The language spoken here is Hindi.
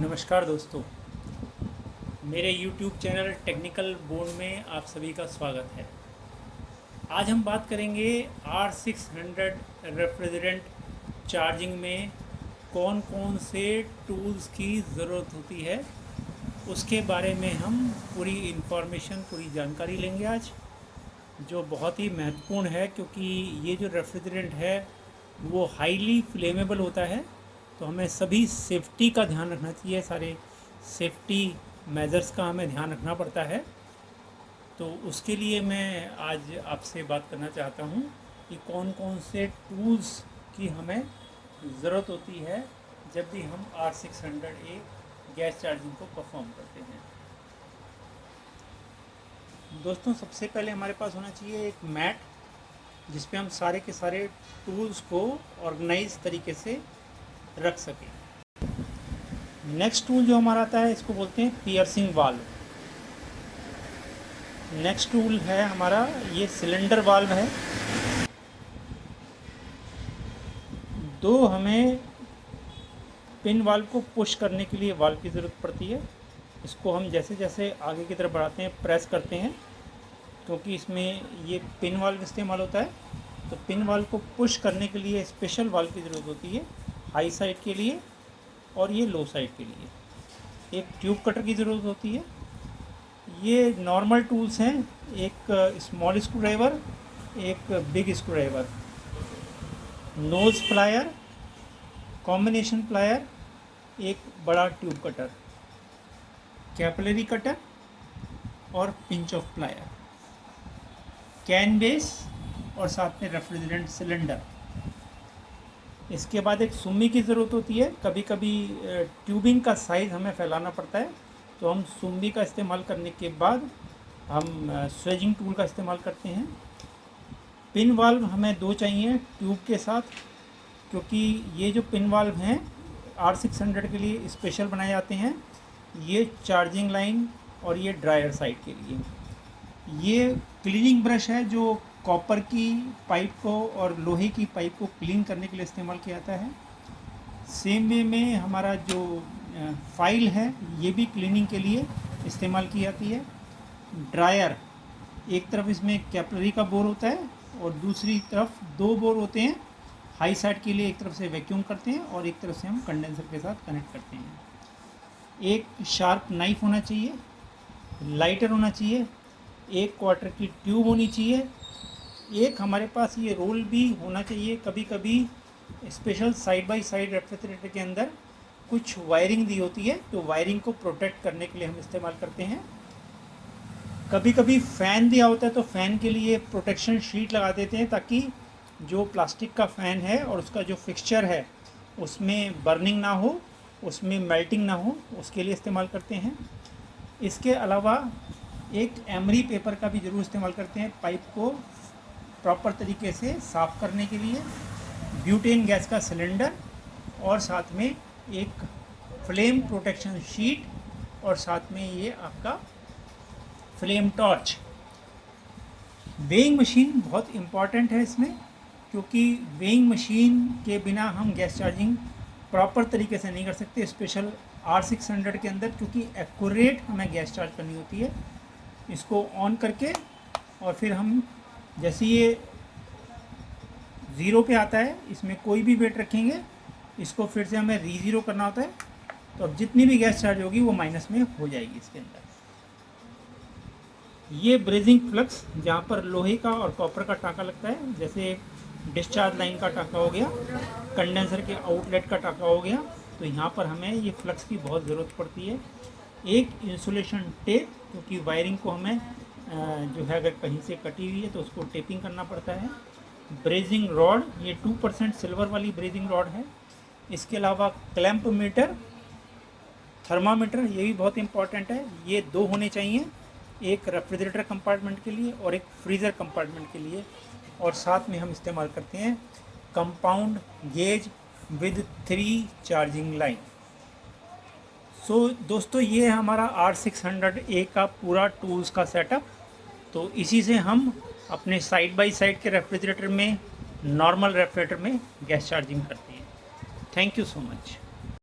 नमस्कार दोस्तों, मेरे YouTube चैनल टेक्निकल बोर्ड में आप सभी का स्वागत है। आज हम बात करेंगे R600 रेफ्रिजरेंट चार्जिंग में कौन कौन से टूल्स की ज़रूरत होती है, उसके बारे में हम पूरी इन्फॉर्मेशन, पूरी जानकारी लेंगे आज, जो बहुत ही महत्वपूर्ण है क्योंकि ये जो रेफ्रिजरेंट है वो हाईली फ्लेमेबल होता है। तो हमें सभी सेफ्टी का ध्यान रखना चाहिए, सारे सेफ्टी मेजर्स का हमें ध्यान रखना पड़ता है। तो उसके लिए मैं आज आपसे बात करना चाहता हूँ कि कौन कौन से टूल्स की हमें ज़रूरत होती है जब भी हम R600A गैस चार्जिंग को परफॉर्म करते हैं। दोस्तों, सबसे पहले हमारे पास होना चाहिए एक मैट, जिस पे हम सारे के सारे टूल्स को ऑर्गेनाइज तरीके से रख सकें। नेक्स्ट टूल जो हमारा आता है, इसको बोलते हैं पियर्सिंग वाल्व। नेक्स्ट टूल है हमारा ये सिलेंडर वाल्व है। दो हमें पिन वाल्व को पुश करने के लिए वाल्व की ज़रूरत पड़ती है। इसको हम जैसे जैसे आगे की तरफ बढ़ाते हैं, प्रेस करते हैं, क्योंकि इसमें ये पिन वाल्व इस्तेमाल होता है। तो पिन वाल्व को पुश करने के लिए स्पेशल वाल्व की ज़रूरत होती है, हाई साइड के लिए और ये लो साइड के लिए। एक ट्यूब कटर की ज़रूरत होती है। ये नॉर्मल टूल्स हैं, एक स्मॉल स्क्रू ड्राइवर, एक big screw driver, knows plier, combination plier, एक बड़ा ट्यूब कटर, कैपिलरी कटर और pinch of plier, can base और साथ में रेफ्रिजरेंट सिलेंडर। इसके बाद एक सुम्मी की ज़रूरत होती है। कभी कभी ट्यूबिंग का साइज़ हमें फैलाना पड़ता है, तो हम सुम्मी का इस्तेमाल करने के बाद हम स्वेजिंग टूल का इस्तेमाल करते हैं। पिन वाल्व हमें दो चाहिए ट्यूब के साथ, क्योंकि ये जो पिन वाल्व हैं R600 के लिए स्पेशल बनाए जाते हैं। ये चार्जिंग लाइन और ये ड्रायर साइड के लिए। ये क्लीनिंग ब्रश है जो कॉपर की पाइप को और लोहे की पाइप को क्लीन करने के लिए इस्तेमाल किया जाता है। सेम वे में हमारा जो फाइल है, ये भी क्लीनिंग के लिए इस्तेमाल की जाती है। ड्रायर, एक तरफ इसमें कैपिलरी का बोर होता है और दूसरी तरफ दो बोर होते हैं। हाई साइड के लिए एक तरफ से वैक्यूम करते हैं और एक तरफ से हम कंडेंसर के साथ कनेक्ट करते हैं। एक शार्प नाइफ होना चाहिए, लाइटर होना चाहिए, एक क्वार्टर की ट्यूब होनी चाहिए, एक हमारे पास ये रोल भी होना चाहिए। कभी कभी special side by side refrigerator के अंदर कुछ वायरिंग दी होती है, तो वायरिंग को प्रोटेक्ट करने के लिए हम इस्तेमाल करते हैं। कभी कभी फ़ैन दिया होता है, तो फ़ैन के लिए प्रोटेक्शन शीट लगा देते हैं, ताकि जो प्लास्टिक का फ़ैन है और उसका जो फिक्सचर है उसमें बर्निंग ना हो, उसमें मेल्टिंग ना हो, उसके लिए इस्तेमाल करते हैं। इसके अलावा एक एमरी पेपर का भी ज़रूर इस्तेमाल करते हैं, पाइप को प्रॉपर तरीके से साफ़ करने के लिए। ब्यूटेन गैस का सिलेंडर और साथ में एक फ्लेम प्रोटेक्शन शीट और साथ में ये आपका फ्लेम टॉर्च। वेइंग मशीन बहुत इम्पॉर्टेंट है इसमें, क्योंकि वेइंग मशीन के बिना हम गैस चार्जिंग प्रॉपर तरीके से नहीं कर सकते, स्पेशल R600 के अंदर, क्योंकि एक्यूरेट हमें गैस चार्ज करनी होती है। इसको ऑन करके और फिर हम जैसे ये 0 पे आता है, इसमें कोई भी वेट रखेंगे, इसको फिर से हमें री-ज़ीरो करना होता है, तो अब जितनी भी गैस चार्ज होगी वो माइनस में हो जाएगी इसके अंदर। ये ब्रेजिंग फ्लक्स, जहाँ पर लोहे का और कॉपर का टाँका लगता है, जैसे डिस्चार्ज लाइन का टाँका हो गया, कंडेंसर के आउटलेट का टाँका हो गया, तो यहाँ पर हमें ये फ्लक्स की बहुत ज़रूरत पड़ती है। एक इंसुलेशन टेप, क्योंकि वायरिंग को हमें जो है अगर कहीं से कटी हुई है तो उसको टेपिंग करना पड़ता है। ब्रेजिंग रॉड, ये 2% सिल्वर वाली ब्रेजिंग रॉड है। इसके अलावा क्लैंप मीटर, थर्मामीटर, ये भी बहुत इंपॉर्टेंट है। ये दो होने चाहिए, एक रेफ्रिजरेटर कंपार्टमेंट के लिए और एक फ्रीज़र कंपार्टमेंट के लिए। और साथ में हम इस्तेमाल करते हैं compound gauge with 3 charging line. So दोस्तों, ये हमारा R600A का पूरा टूल्स का सेटअप। तो इसी से हम अपने साइड बाय साइड के रेफ्रिजरेटर में, नॉर्मल रेफ्रिजरेटर में गैस चार्जिंग करते हैं। Thank you so much.